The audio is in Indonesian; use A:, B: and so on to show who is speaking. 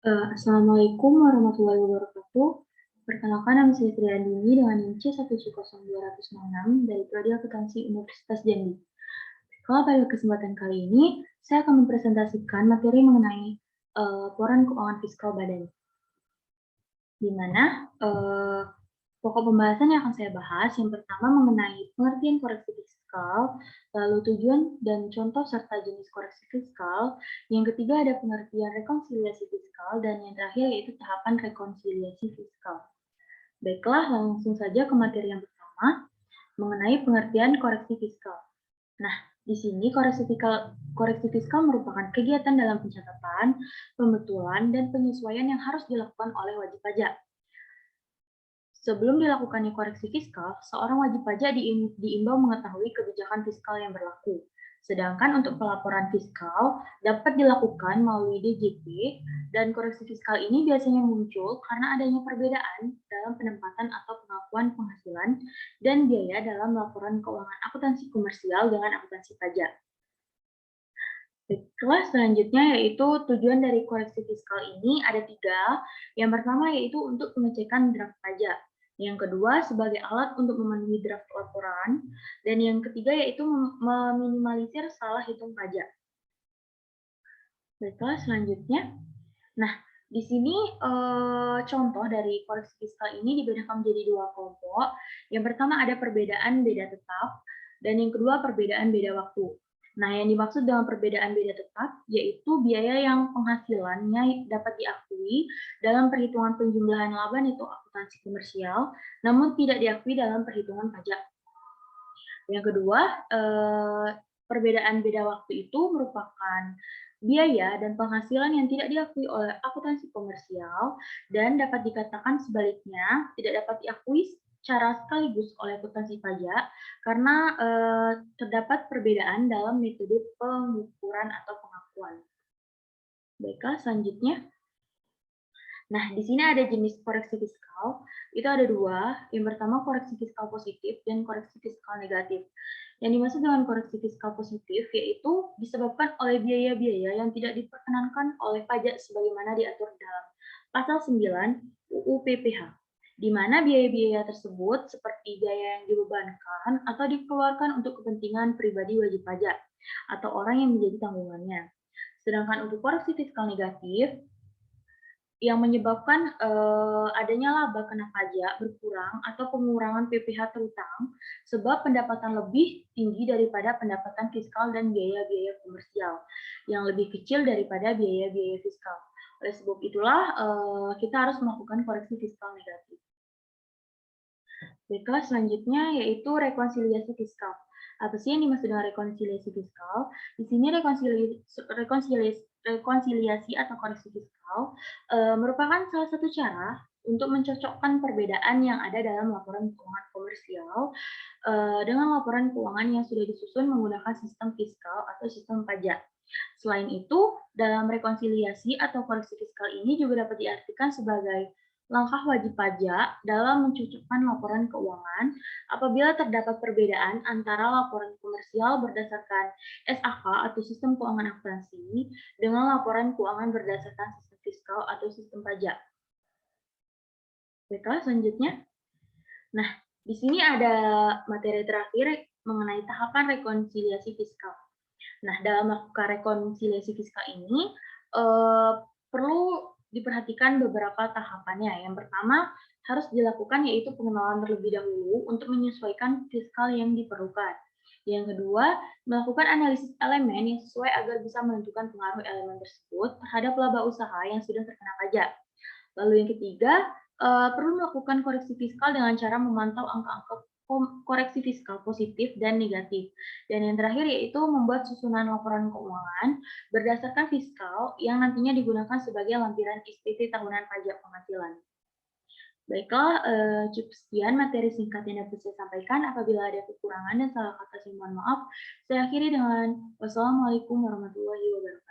A: Assalamualaikum warahmatullahi wabarakatuh. Perkenalkan, nama saya Triandini dengan NIM C10266 dari Prodi Akuntansi Universitas Jambi. Kalau pada kesempatan kali ini, saya akan mempresentasikan materi mengenai laporan keuangan fiskal badan, di mana pokok pembahasan yang akan saya bahas yang pertama mengenai pengertian koreksi fiskal, lalu tujuan dan contoh serta jenis koreksi fiskal, yang ketiga ada pengertian rekonsiliasi fiskal, dan yang terakhir yaitu tahapan rekonsiliasi fiskal. Baiklah, langsung saja ke materi yang pertama, mengenai pengertian koreksi fiskal. Nah, di sini koreksi fiskal merupakan kegiatan dalam pencatatan, pembetulan, dan penyesuaian yang harus dilakukan oleh wajib pajak. Sebelum dilakukannya koreksi fiskal, seorang wajib pajak diimbau mengetahui kebijakan fiskal yang berlaku. Sedangkan untuk pelaporan fiskal dapat dilakukan melalui DJP, dan koreksi fiskal ini biasanya muncul karena adanya perbedaan dalam penempatan atau pengakuan penghasilan dan biaya dalam laporan keuangan akuntansi komersial dengan akuntansi pajak. Kelas selanjutnya yaitu tujuan dari koreksi fiskal ini ada 3. Yang pertama yaitu untuk pengecekan draft pajak. Yang kedua sebagai alat untuk memenuhi draft laporan. Dan yang ketiga yaitu meminimalisir salah hitung pajak. Baiklah, selanjutnya. Nah, di sini contoh dari koreksi fiskal ini dibedakan menjadi 2 kelompok. Yang pertama ada perbedaan beda tetap, dan yang kedua perbedaan beda waktu. Nah, yang dimaksud dengan perbedaan beda tetap yaitu biaya yang penghasilannya dapat diakui dalam perhitungan penjumlahan laba neto akuntansi komersial, namun tidak diakui dalam perhitungan pajak. Yang kedua, perbedaan beda waktu itu merupakan biaya dan penghasilan yang tidak diakui oleh akuntansi komersial dan dapat dikatakan sebaliknya tidak dapat diakui secara sekaligus oleh akuntansi pajak karena terdapat perbedaan dalam metode pengukuran atau pengakuan. Baiklah, selanjutnya. Nah, di sini ada jenis koreksi fiskal, itu ada 2. Yang pertama koreksi fiskal positif dan koreksi fiskal negatif. Yang dimaksud dengan koreksi fiskal positif yaitu disebabkan oleh biaya-biaya yang tidak diperkenankan oleh pajak sebagaimana diatur dalam pasal 9 UU PPH, di mana biaya-biaya tersebut seperti biaya yang dibebankan atau dikeluarkan untuk kepentingan pribadi wajib pajak atau orang yang menjadi tanggungannya. Sedangkan untuk koreksi fiskal negatif yang menyebabkan adanya laba kena pajak berkurang atau pengurangan PPh terutang sebab pendapatan lebih tinggi daripada pendapatan fiskal dan biaya-biaya komersial yang lebih kecil daripada biaya-biaya fiskal. Oleh sebab itulah kita harus melakukan koreksi fiskal negatif. Baiklah, selanjutnya yaitu rekonsiliasi fiskal. Apa sih yang dimaksud dengan rekonsiliasi fiskal? Di sini rekonsiliasi atau koreksi fiskal merupakan salah satu cara untuk mencocokkan perbedaan yang ada dalam laporan keuangan komersial dengan laporan keuangan yang sudah disusun menggunakan sistem fiskal atau sistem pajak. Selain itu, dalam rekonsiliasi atau koreksi fiskal ini juga dapat diartikan sebagai langkah wajib pajak dalam mencocokkan laporan keuangan apabila terdapat perbedaan antara laporan komersial berdasarkan SAK atau sistem keuangan akuntansi dengan laporan keuangan berdasarkan sistem fiskal atau sistem pajak. Baiklah, selanjutnya. Nah, di sini ada materi terakhir mengenai tahapan rekonsiliasi fiskal. Nah, dalam melakukan rekonsiliasi fiskal ini perlu diperhatikan beberapa tahapannya. Yang pertama harus dilakukan yaitu pengenalan terlebih dahulu untuk menyesuaikan fiskal yang diperlukan. Yang kedua, melakukan analisis elemen yang sesuai agar bisa menentukan pengaruh elemen tersebut terhadap laba usaha yang sudah terkena pajak. Lalu yang ketiga, perlu melakukan koreksi fiskal dengan cara memantau angka-angka koreksi fiskal positif dan negatif. Dan yang terakhir yaitu membuat susunan laporan keuangan berdasarkan fiskal yang nantinya digunakan sebagai lampiran SPT tahunan pajak penghasilan. Baiklah, cukup sekian materi singkat yang dapat saya sampaikan. Apabila ada kekurangan dan salah kata, saya mohon maaf. Saya akhiri dengan wassalamualaikum warahmatullahi wabarakatuh.